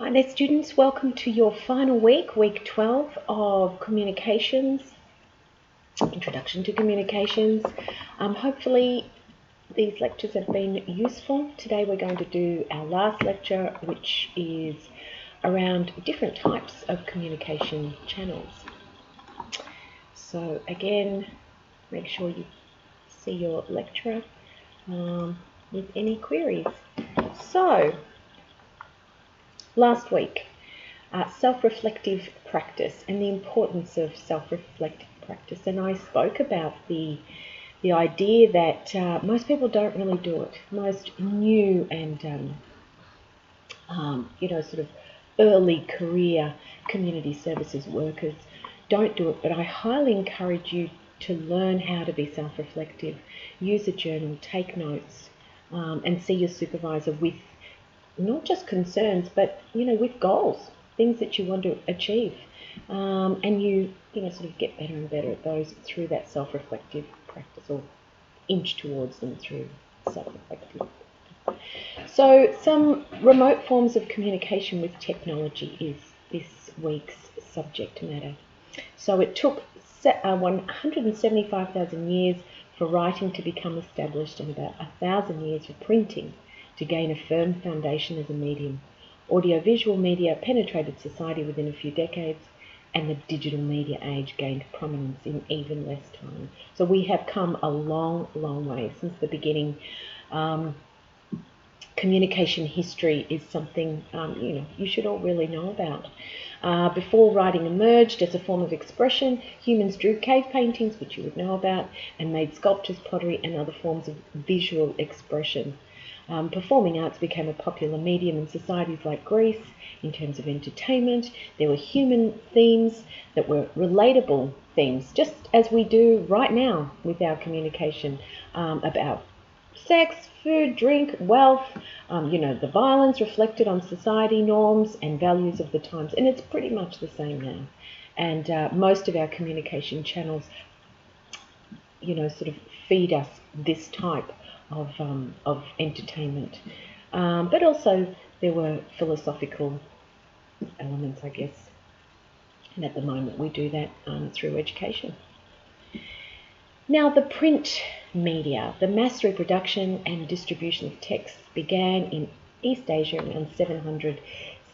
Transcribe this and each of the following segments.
Hi there students, welcome to your final week, week 12 of communications, introduction to communications. Hopefully these lectures have been useful. Today we're going to do our last lecture, which is around different types of communication channels. So again, make sure you see your lecturer with any queries. So, last week, self-reflective practice and the importance of self-reflective practice. And I spoke about the idea that most people don't really do it. Most new and sort of early career community services workers don't do it. But I highly encourage you to learn how to be self-reflective. Use a journal, take notes, and see your supervisor with not just concerns, but with goals, things that you want to achieve, and you sort of get better and better at those through that self-reflective practice, or inch towards them through self-reflective. So some remote forms of communication with technology is this week's subject matter. So it took 175,000 years for writing to become established and about 1,000 years for printing to gain a firm foundation as a medium. Audiovisual media penetrated society within a few decades, and the digital media age gained prominence in even less time. So we have come a long, long way since the beginning. Communication history is something you should all really know about. Before writing emerged as a form of expression, humans drew cave paintings, which you would know about, and made sculptures, pottery, and other forms of visual expression. Performing arts became a popular medium in societies like Greece in terms of entertainment. There were human themes that were relatable themes, just as we do right now with our communication about sex, food, drink, wealth, the violence reflected on society norms and values of the times. And it's pretty much the same now. And most of our communication channels, sort of feed us this type of entertainment. But also there were philosophical elements, I guess. And at the moment we do that through education. Now, the print media, the mass reproduction and distribution of texts began in East Asia around 700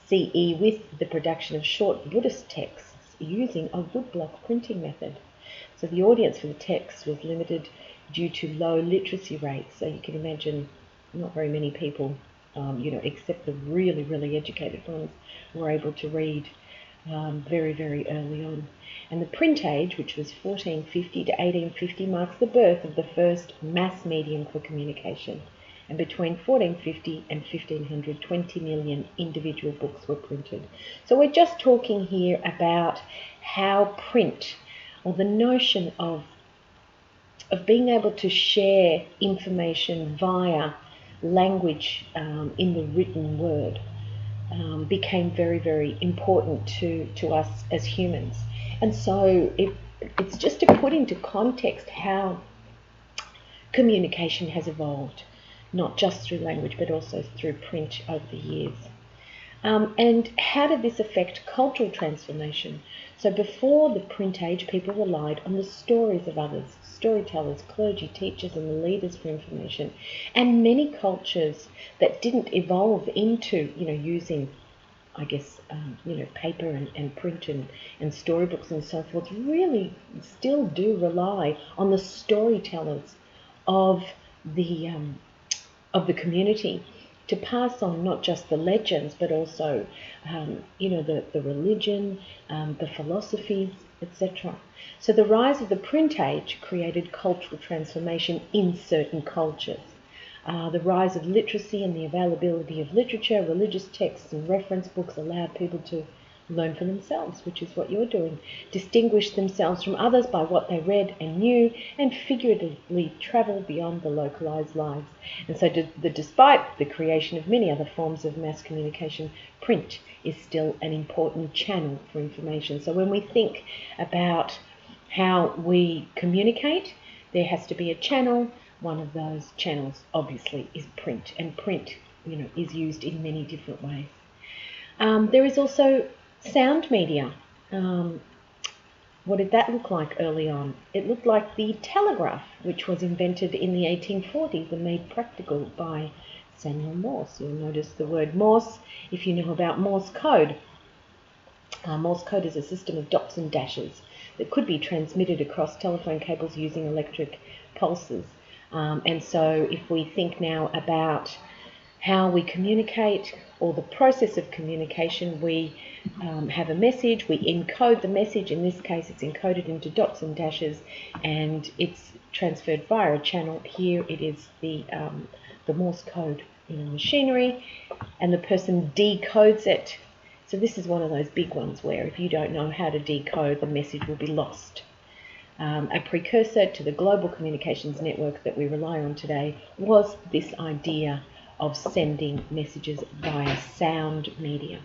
CE with the production of short Buddhist texts using a woodblock printing method. So the audience for the text was limited due to low literacy rates. So you can imagine not very many people, except the really, really educated ones, were able to read very, very early on. And the print age, which was 1450 to 1850, marks the birth of the first mass medium for communication. And between 1450 and 1500, 20 million individual books were printed. So we're just talking here about how print, or the notion of being able to share information via language in the written word, became very, very important to us as humans. And so it's just to put into context how communication has evolved, not just through language, but also through print over the years. And how did this affect cultural transformation? So before the print age, people relied on the stories of others, storytellers, clergy, teachers, and the leaders for information. And many cultures that didn't evolve into, using, I guess, paper and print and storybooks and so forth, really still do rely on the storytellers of the community to pass on not just the legends, but also, the religion, the philosophies, etc. So the rise of the print age created cultural transformation in certain cultures. The rise of literacy and the availability of literature, religious texts and reference books allowed people to learn for themselves, which is what you're doing, distinguish themselves from others by what they read and knew, and figuratively travel beyond the localized lives. And so despite the creation of many other forms of mass communication, print is still an important channel for information. So when we think about how we communicate, there has to be a channel. One of those channels, obviously, is print, and print, is used in many different ways. There is also sound media. What did that look like early on? It looked like the telegraph, which was invented in the 1840s and made practical by Samuel Morse. You'll notice the word Morse if you know about Morse code. Morse code is a system of dots and dashes that could be transmitted across telephone cables using electric pulses. And so if we think now about how we communicate or the process of communication, we have a message, we encode the message. In this case, it's encoded into dots and dashes, and it's transferred via a channel. Here it is the Morse code in a machinery, and the person decodes it. So this is one of those big ones where if you don't know how to decode, the message will be lost. A precursor to the global communications network that we rely on today was this idea of sending messages via sound media.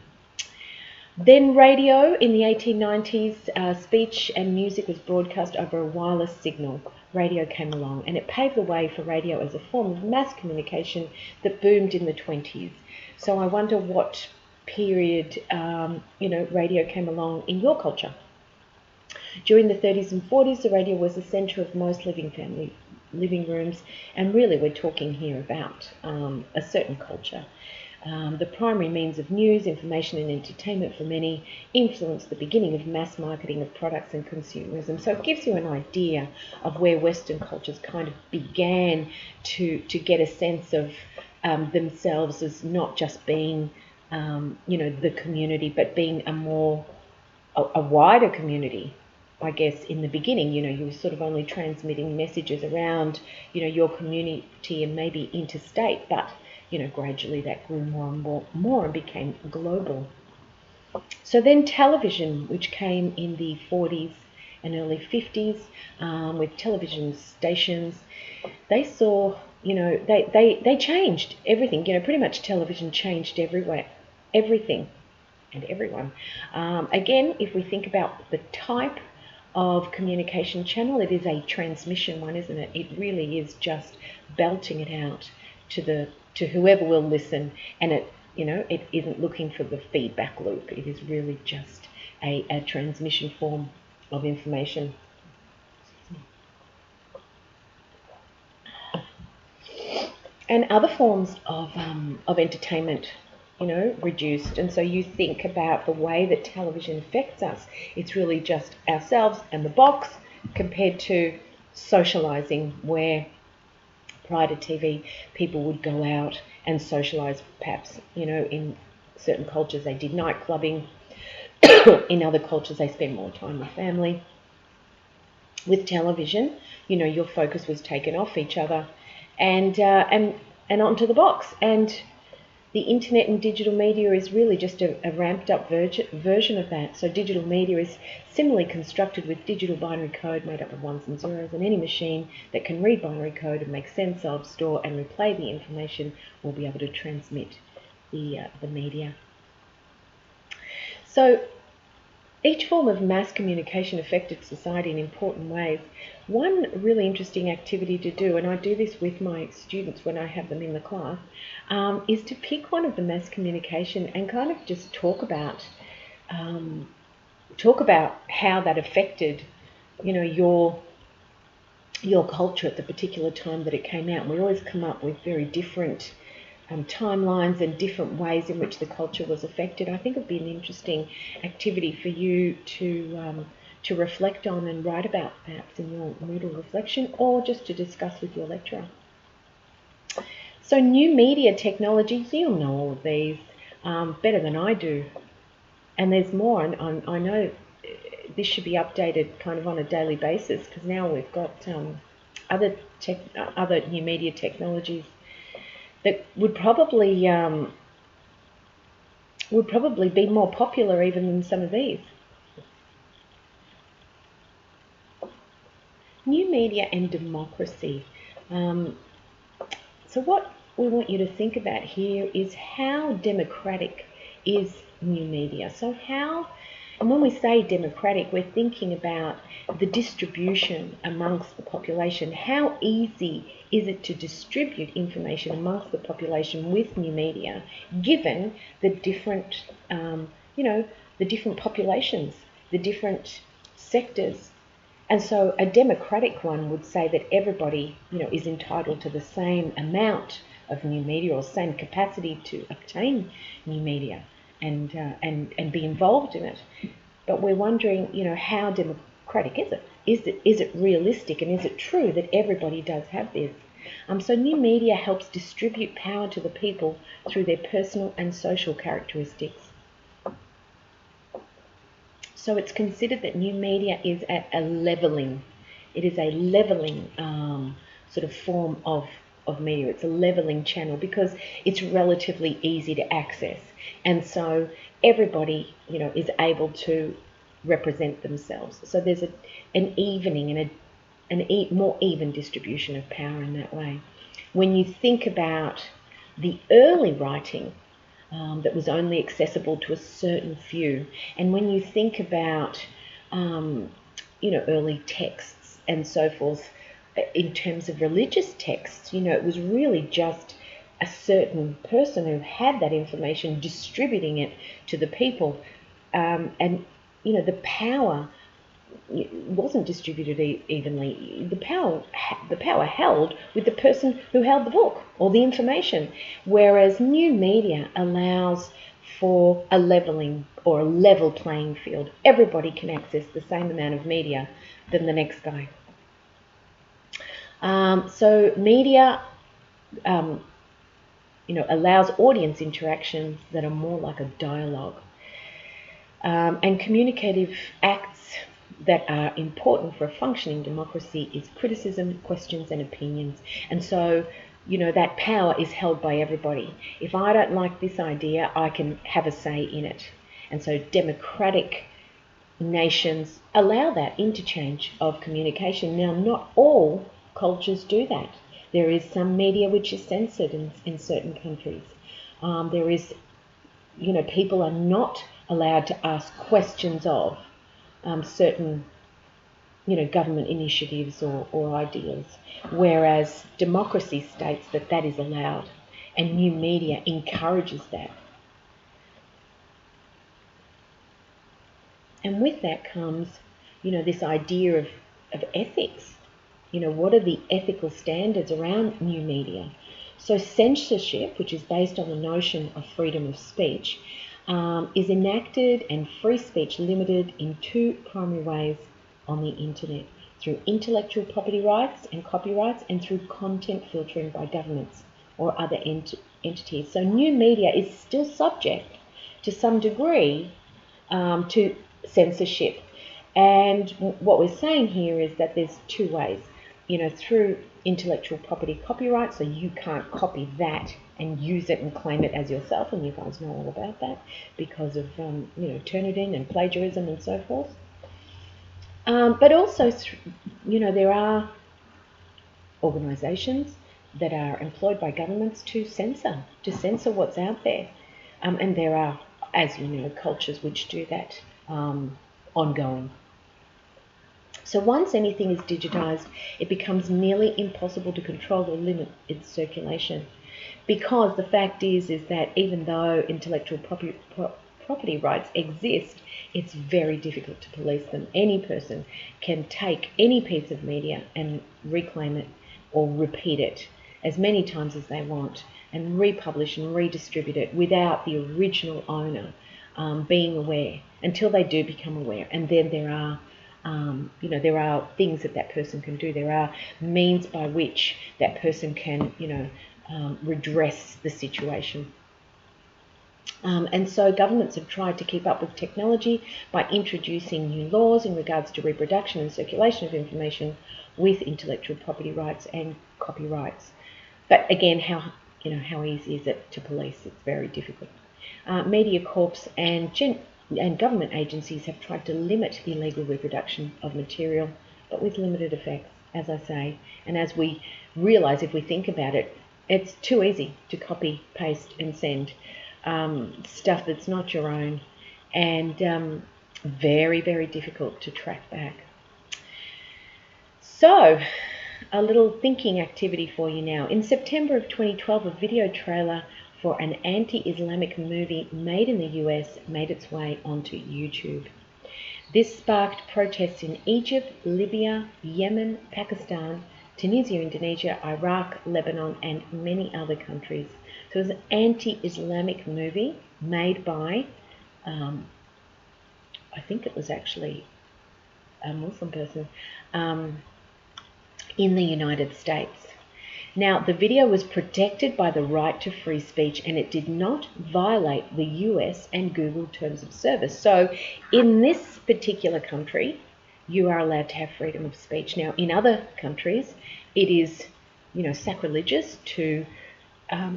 Then radio in the 1890s, speech and music was broadcast over a wireless signal. Radio came along and it paved the way for radio as a form of mass communication that boomed in the 20s. So I wonder what period radio came along in your culture. During the 30s and 40s, the radio was the centre of most living rooms, and really we're talking here about a certain culture. The primary means of news, information and entertainment for many influenced the beginning of mass marketing of products and consumerism. So it gives you an idea of where Western cultures kind of began to get a sense of themselves as not just being the community, but being a wider community. I guess in the beginning, you were sort of only transmitting messages around, your community and maybe interstate, but, gradually that grew more and more and became global. So then television, which came in the 40s and early 50s with television stations, they saw, they changed everything. Pretty much television changed everything and everyone. Again, if we think about the type of communication channel, it is a transmission one, isn't it? It really is just belting it out to whoever will listen, and it isn't looking for the feedback loop. It is really just a transmission form of information. And other forms of entertainment reduced. And so you think about the way that television affects us. It's really just ourselves and the box compared to socializing, where prior to TV, people would go out and socialize. Perhaps, in certain cultures they did night clubbing. In other cultures they spend more time with family. With television, your focus was taken off each other and onto the box. And the internet and digital media is really just a ramped up version of that. So digital media is similarly constructed with digital binary code made up of ones and zeros, and any machine that can read binary code and make sense of, store and replay the information will be able to transmit the media. So each form of mass communication affected society in important ways. One really interesting activity to do, and I do this with my students when I have them in the class, is to pick one of the mass communication and kind of just talk about how that affected, your culture at the particular time that it came out. And we always come up with very different timelines and different ways in which the culture was affected. I think it would be an interesting activity for you to reflect on and write about, perhaps in your Moodle reflection, or just to discuss with your lecturer. So new media technologies, you'll know all of these better than I do. And there's more, and I know this should be updated kind of on a daily basis, because now we've got other new media technologies that would probably be more popular even than some of these. New media and democracy. So what we want you to think about here is how democratic is new media. So how And when we say democratic, we're thinking about the distribution amongst the population. How easy is it to distribute information amongst the population with new media, given the different, the different populations, the different sectors? And so a democratic one would say that everybody, is entitled to the same amount of new media or same capacity to obtain new media and be involved in it. But we're wondering, how democratic is it? Is it realistic, and is it true that everybody does have this? So new media helps distribute power to the people through their personal and social characteristics. So it's considered that new media is at a levelling. It is a levelling sort of form of media. It's a levelling channel because it's relatively easy to access. And so everybody, is able to represent themselves. So there's an evening and a more even distribution of power in that way. When you think about the early writing, that was only accessible to a certain few. And when you think about, early texts and so forth, in terms of religious texts, it was really just a certain person who had that information distributing it to the people. And, the power wasn't distributed evenly. The power held with the person who held the book or the information, whereas new media allows for a levelling or a level playing field. Everybody can access the same amount of media than the next guy. So media, allows audience interactions that are more like a dialogue, and communicative acts that are important for a functioning democracy is criticism, questions, and opinions. And so, that power is held by everybody. If I don't like this idea, I can have a say in it. And so democratic nations allow that interchange of communication. Now, not all cultures do that. There is some media which is censored in certain countries. There is, people are not allowed to ask questions of certain, government initiatives or ideas, whereas democracy states that is allowed, and new media encourages that. And with that comes, this idea of ethics. What are the ethical standards around new media? So censorship, which is based on the notion of freedom of speech, is enacted and free speech limited in two primary ways on the internet: through intellectual property rights and copyrights, and through content filtering by governments or other entities. So new media is still subject to some degree to censorship. And what we're saying here is that there's two ways, through intellectual property copyright, so you can't copy that and use it and claim it as yourself, and you guys know all about that because of, Turnitin and plagiarism and so forth. But also, there are organisations that are employed by governments to censor what's out there. And there are, as you know, cultures which do that ongoing. So once anything is digitised, it becomes nearly impossible to control or limit its circulation, because the fact is that even though intellectual property rights exist, it's very difficult to police them. Any person can take any piece of media and reclaim it or repeat it as many times as they want and republish and redistribute it without the original owner being aware, until they do become aware. And then there are there are things that person can do. There are means by which that person can, redress the situation. And so governments have tried to keep up with technology by introducing new laws in regards to reproduction and circulation of information with intellectual property rights and copyrights. But again, how easy is it to police? It's very difficult. Media corps and government agencies have tried to limit the illegal reproduction of material, but with limited effects, as I say. And as we realise, if we think about it, it's too easy to copy, paste and send stuff that's not your own. And very, very difficult to track back. So, a little thinking activity for you now. In September of 2012, a video trailer for an anti-Islamic movie made in the US made its way onto YouTube. This sparked protests in Egypt, Libya, Yemen, Pakistan, Tunisia, Indonesia, Iraq, Lebanon, and many other countries. So it was an anti-Islamic movie made by, I think it was actually a Muslim person, in the United States. Now, the video was protected by the right to free speech, and it did not violate the US and Google terms of service. So in this particular country, you are allowed to have freedom of speech. Now, in other countries, it is, sacrilegious to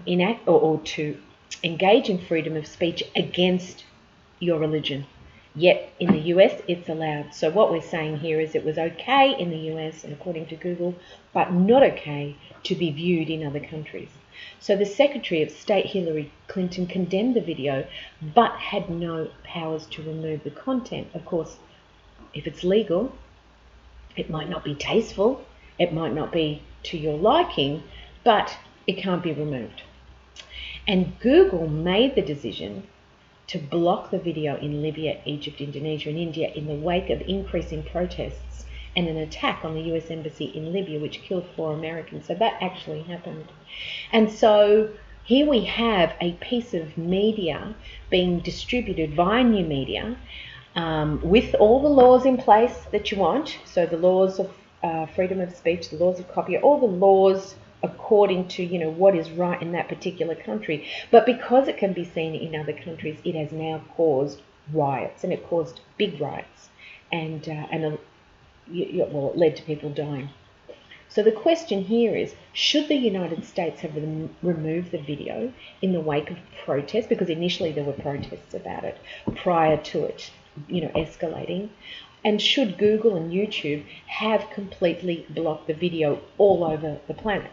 enact or to engage in freedom of speech against your religion. Yet in the US, it's allowed. So what we're saying here is it was okay in the US, and according to Google, but not okay to be viewed in other countries. So the Secretary of State, Hillary Clinton, condemned the video, but had no powers to remove the content. Of course, if it's legal, it might not be tasteful, it might not be to your liking, but it can't be removed. And Google made the decision to block the video in Libya, Egypt, Indonesia, and India in the wake of increasing protests and an attack on the US Embassy in Libya, which killed 4 Americans. So that actually happened. And so here we have a piece of media being distributed via new media with all the laws in place that you want. So the laws of freedom of speech, the laws of copyright, all the laws according to what is right in that particular country. But because it can be seen in other countries, it has now caused riots, and it caused big riots, and it led to people dying. So the question here is, should the United States have removed the video in the wake of protests? Because initially there were protests about it prior to it escalating. And should Google and YouTube have completely blocked the video all over the planet?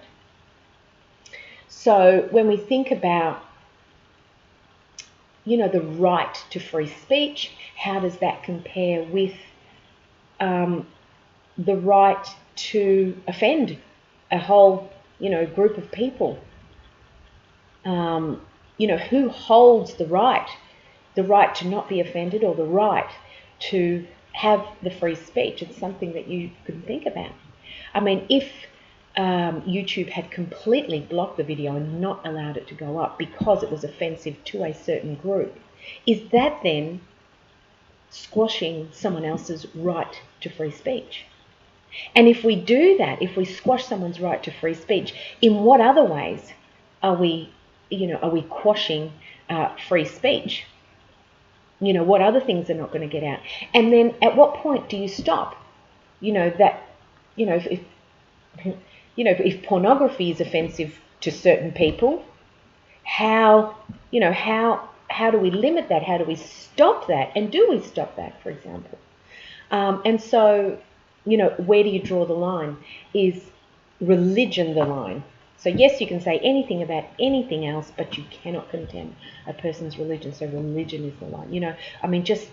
So when we think about, the right to free speech, how does that compare with the right to offend a whole, group of people? Who holds the right to not be offended, or the right to have the free speech? It's something that you can think about. I mean, if YouTube had completely blocked the video and not allowed it to go up because it was offensive to a certain group, is that then squashing someone else's right to free speech? And if we do that, if we squash someone's right to free speech, in what other ways are we quashing free speech? What other things are not going to get out? And then at what point do you stop? If pornography is offensive to certain people, how do we limit that? How do we stop that? And do we stop that, for example? And so, where do you draw the line? Is religion the line? So yes, you can say anything about anything else, but you cannot condemn a person's religion. So religion is the line. Just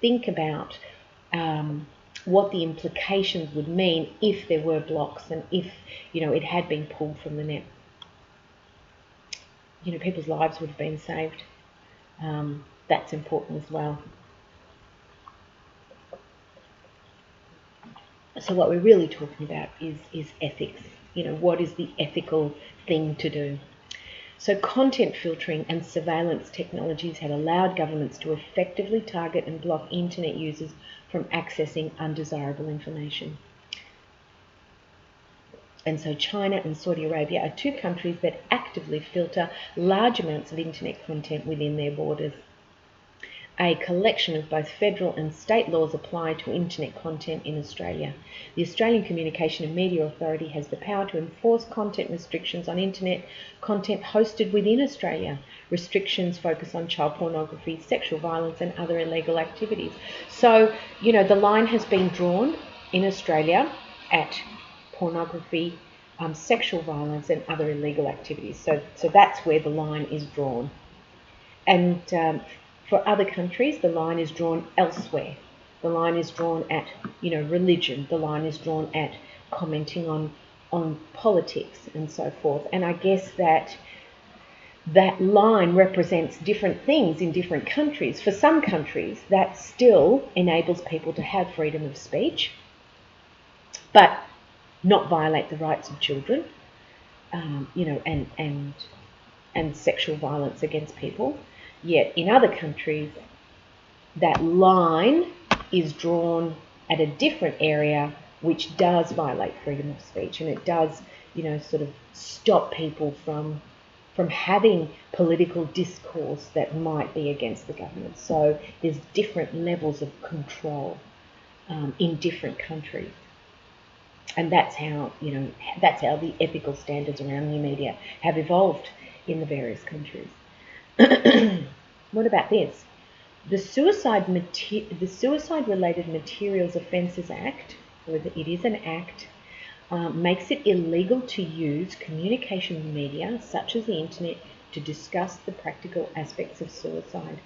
think about what the implications would mean if there were blocks, and if it had been pulled from the net. People's lives would have been saved. That's important as well. So what we're really talking about is ethics. What is the ethical thing to do? So content filtering and surveillance technologies have allowed governments to effectively target and block internet users from accessing undesirable information. And so China and Saudi Arabia are 2 countries that actively filter large amounts of internet content within their borders. A collection of both federal and state laws apply to internet content in Australia. The Australian Communication and Media Authority has the power to enforce content restrictions on internet content hosted within Australia. Restrictions focus on child pornography, sexual violence, and other illegal activities. So, the line has been drawn in Australia at pornography, sexual violence, and other illegal activities. So that's where the line is drawn. And For other countries, the line is drawn elsewhere. The line is drawn at, religion. The line is drawn at commenting on politics and so forth. And I guess that line represents different things in different countries. For some countries, that still enables people to have freedom of speech, but not violate the rights of children, and sexual violence against people. Yet in other countries, that line is drawn at a different area, which does violate freedom of speech, and it does, sort of stop people from having political discourse that might be against the government. So there's different levels of control in different countries. And that's how the ethical standards around new media have evolved in the various countries. What about this? The Suicide-Related Materials Offences Act, it is an act, makes it illegal to use communication media such as the internet to discuss the practical aspects of suicide.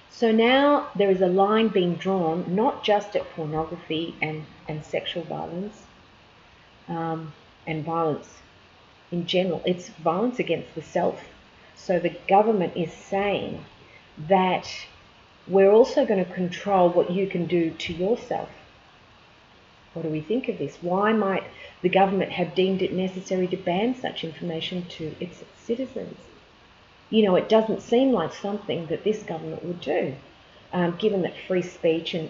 So now there is a line being drawn not just at pornography and sexual violence and violence in general. It's violence against the self. So the government is saying that we're also going to control what you can do to yourself. What do we think of this? Why might the government have deemed it necessary to ban such information to its citizens? It doesn't seem like something that this government would do, given that free speech and,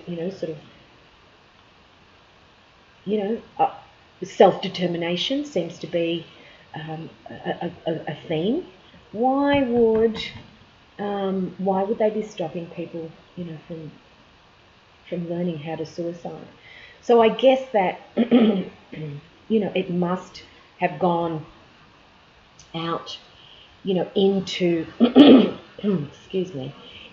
self-determination seems to be a theme. Why would they be stopping people, from learning how to suicide? So I guess that, it must have gone out, into,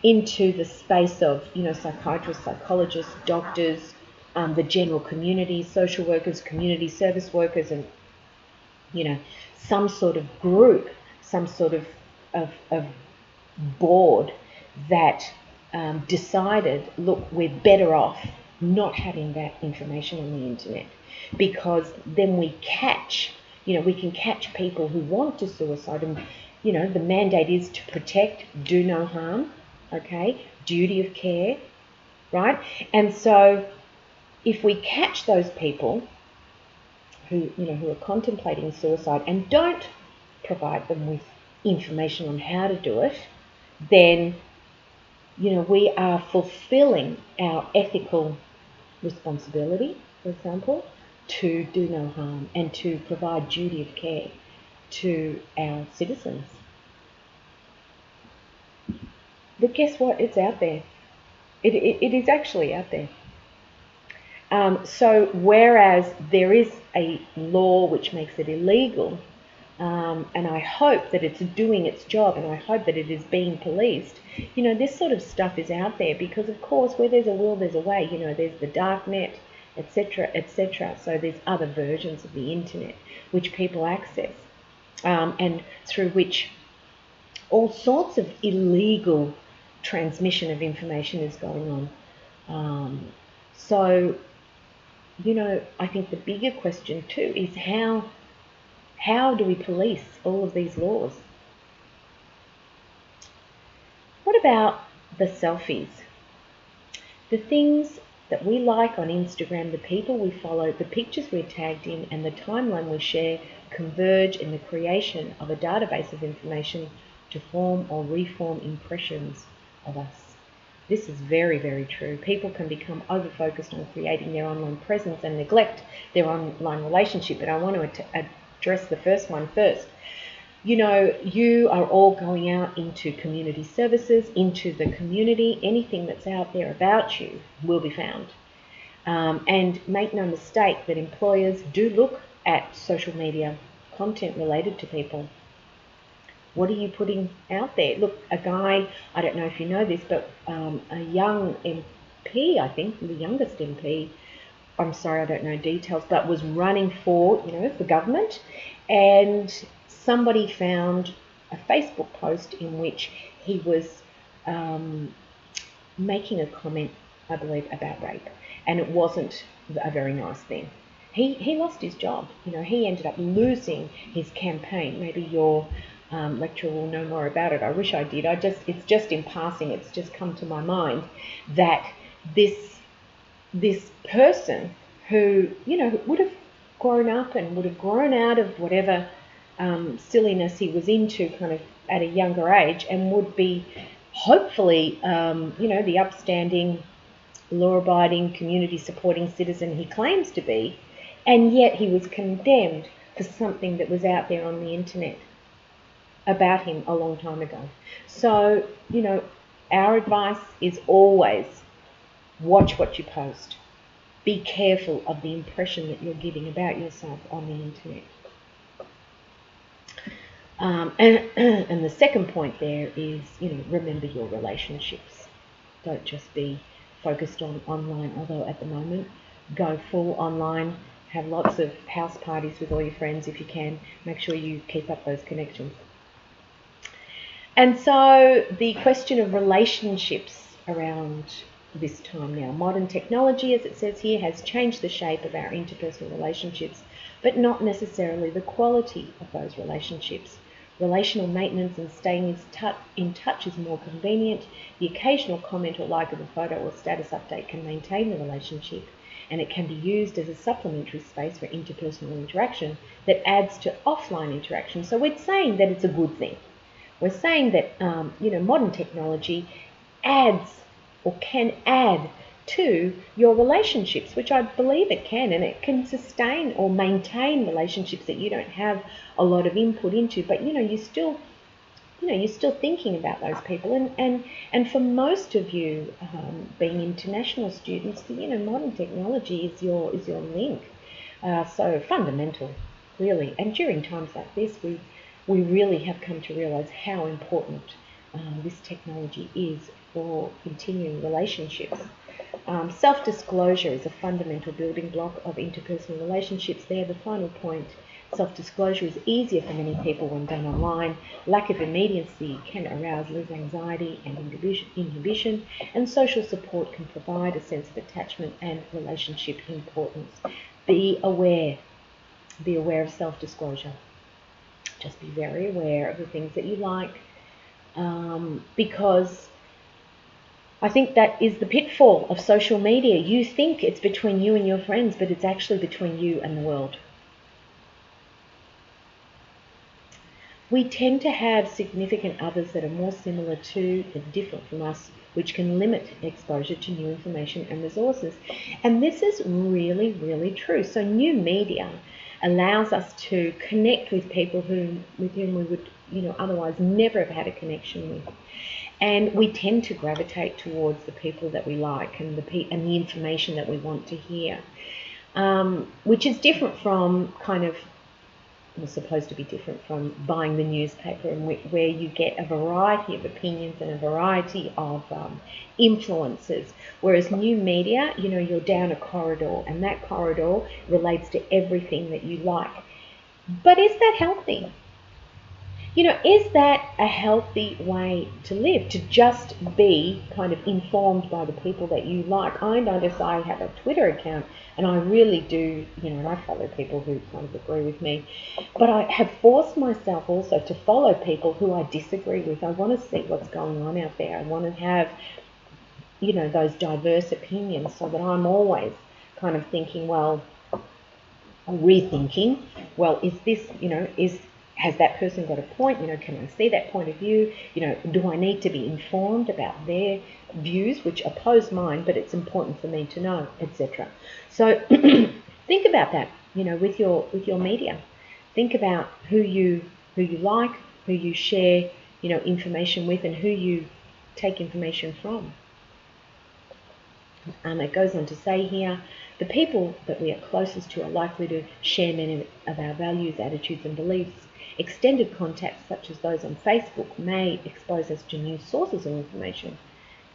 into the space of, psychiatrists, psychologists, doctors, the general community, social workers, community service workers, and, some sort of group, some sort of board that decided, look, we're better off not having that information on the internet, because then we can catch people who want to suicide, and the mandate is to protect, do no harm, okay, duty of care, right? And so if we catch those people who are contemplating suicide and don't provide them with information on how to do it, then we are fulfilling our ethical responsibility, for example, to do no harm and to provide duty of care to our citizens. But guess what? It's out there. It is actually out there. So whereas there is a law which makes it illegal, and I hope that it's doing its job, and I hope that it is being policed, this sort of stuff is out there, because of course where there's a will there's a way. There's the dark net, etc., etc. So there's other versions of the internet which people access, and through which all sorts of illegal transmission of information is going on. So I think the bigger question too is how do we police all of these laws? What about the selfies? The things that we like on Instagram, the people we follow, the pictures we're tagged in, and the timeline we share converge in the creation of a database of information to form or reform impressions of us. This is very, very true. People can become over-focused on creating their online presence and neglect their online relationship. But I want to address the first one first. You are all going out into community services, into the community. Anything that's out there about you will be found. And make no mistake that employers do look at social media content related to people. What are you putting out there? Look, a guy, I don't know if you know this, but a young MP, I think, the youngest MP, I'm sorry, I don't know details, but was running for government, and somebody found a Facebook post in which he was making a comment, I believe, about rape, and it wasn't a very nice thing. He lost his job. He ended up losing his campaign. Maybe your lecturer will know more about it. I wish I did. It's just in passing. It's just come to my mind that this person who would have grown up and would have grown out of whatever silliness he was into kind of at a younger age, and would be hopefully the upstanding, law-abiding, community-supporting citizen he claims to be, and yet he was condemned for something that was out there on the internet about him a long time ago. So, our advice is always watch what you post. Be careful of the impression that you're giving about yourself on the internet. And the second point there is, remember your relationships. Don't just be focused on online, although at the moment, go full online. Have lots of house parties with all your friends if you can. Make sure you keep up those connections. And so the question of relationships around this time now. Modern technology, as it says here, has changed the shape of our interpersonal relationships, but not necessarily the quality of those relationships. Relational maintenance and staying in touch is more convenient. The occasional comment or like of a photo or status update can maintain the relationship, and it can be used as a supplementary space for interpersonal interaction that adds to offline interaction. So we're saying that it's a good thing. We're saying that modern technology adds or can add to your relationships, which I believe it can, and it can sustain or maintain relationships that you don't have a lot of input into, but you're still thinking about those people, and for most of you being international students, modern technology is your link, so fundamental, really. And during times like this, we really have come to realize how important this technology is for continuing relationships. Self-disclosure is a fundamental building block of interpersonal relationships. There, the final point, self-disclosure is easier for many people when done online. Lack of immediacy can arouse less anxiety and inhibition, and social support can provide a sense of attachment and relationship importance. Be aware of self-disclosure. Just be very aware of the things that you like, because I think that is the pitfall of social media. You think it's between you and your friends, but it's actually between you and the world. We tend to have significant others that are more similar to and different from us, which can limit exposure to new information and resources. And this is really, really true. So new media allows us to connect with people with whom we would, otherwise never have had a connection with. And we tend to gravitate towards the people that we like and the information that we want to hear, which is different from supposed to be different from buying the newspaper, and where you get a variety of opinions and a variety of influences. Whereas new media, you're down a corridor, and that corridor relates to everything that you like. But is that healthy? Is that a healthy way to live, to just be kind of informed by the people that you like? I notice I have a Twitter account, and I really do, and I follow people who kind of agree with me, but I have forced myself also to follow people who I disagree with. I want to see what's going on out there. I want to have, those diverse opinions, so that I'm always kind of thinking, rethinking, is this, has that person got a point? Can I see that point of view? Do I need to be informed about their views, which oppose mine, but it's important for me to know, etc. So think about that, with your media. Think about who you like, who you share, information with, and who you take information from. It goes on to say here, the people that we are closest to are likely to share many of our values, attitudes, and beliefs. Extended contacts, such as those on Facebook, may expose us to new sources of information,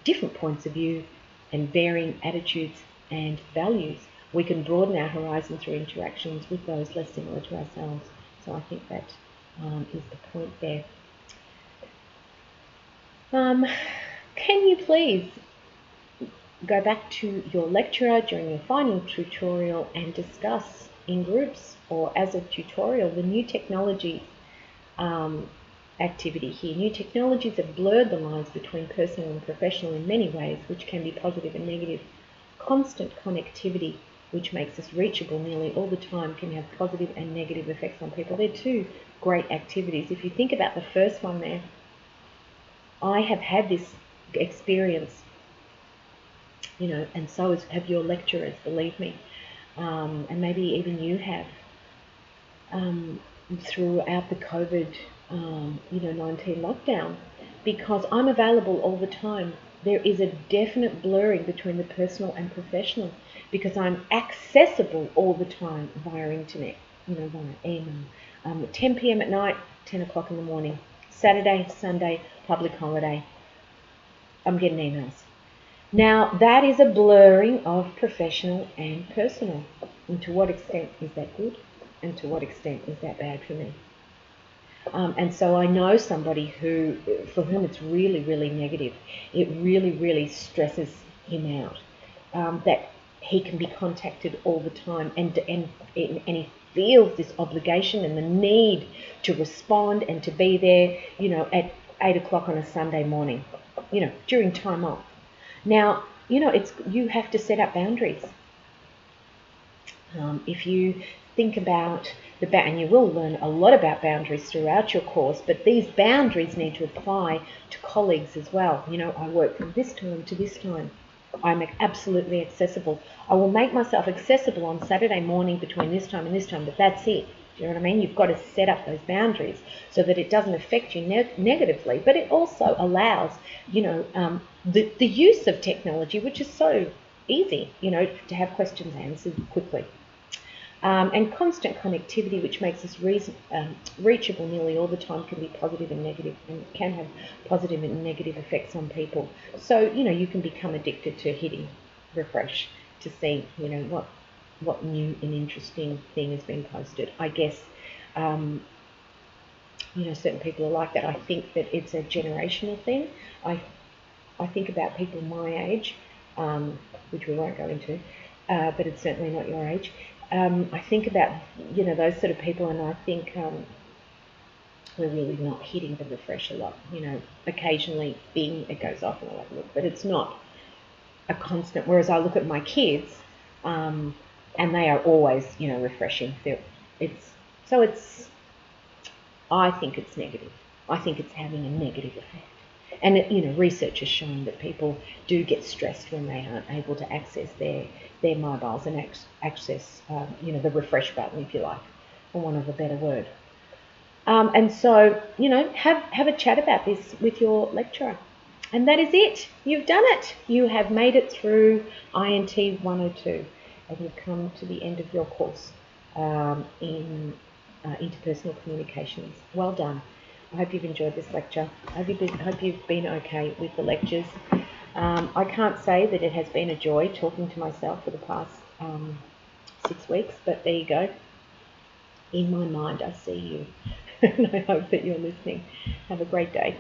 different points of view, and varying attitudes and values. We can broaden our horizon through interactions with those less similar to ourselves. So I think that is the point there. Can you please go back to your lecturer during your final tutorial and discuss in groups or as a tutorial the new technologies activity here. New technologies have blurred the lines between personal and professional in many ways, which can be positive and negative. Constant connectivity, which makes us reachable nearly all the time, can have positive and negative effects on people. They're two great activities. If you think about the first one there, I have had this experience, and so have your lecturers, believe me, and maybe even you have, throughout the COVID 19 lockdown, because I'm available all the time. There is a definite blurring between the personal and professional because I'm accessible all the time via internet, via email. 10 p.m. at night, 10 o'clock in the morning, Saturday, Sunday, public holiday, I'm getting emails. Now, that is a blurring of professional and personal. And to what extent is that good? And to what extent is that bad for me? And so I know somebody for whom it's really, really negative. It really, really stresses him out that he can be contacted all the time, and he feels this obligation and the need to respond and to be there, at 8 o'clock on a Sunday morning, during time off. Now, you have to set up boundaries. If you think about and you will learn a lot about boundaries throughout your course, but these boundaries need to apply to colleagues as well. I work from this time to this time. I'm absolutely accessible. I will make myself accessible on Saturday morning between this time and this time, but that's it. Do you know what I mean? You've got to set up those boundaries so that it doesn't affect you negatively, but it also allows, the use of technology, which is so easy, to have questions answered quickly. And constant connectivity, which makes us reachable nearly all the time, can be positive and negative, and can have positive and negative effects on people. So, you can become addicted to hitting refresh to see, what new and interesting thing has been posted. I guess, certain people are like that. I think that it's a generational thing. I think about people my age, which we won't go into, but it's certainly not your age. I think about, those sort of people, and I think we're really not hitting the refresh a lot. Occasionally it goes off and I'll have a look, but it's not a constant. Whereas I look at my kids, and they are always, refreshing. I think it's negative. I think it's having a negative effect. And research has shown that people do get stressed when they aren't able to access their mobiles and access, the refresh button, if you like, for want of a better word. And so, have a chat about this with your lecturer. And that is it. You've done it. You have made it through INT 102, and you've come to the end of your course in interpersonal communications. Well done. I hope you've enjoyed this lecture. I hope you've been okay with the lectures. I can't say that it has been a joy talking to myself for the past 6 weeks, but there you go. In my mind, I see you, and I hope that you're listening. Have a great day.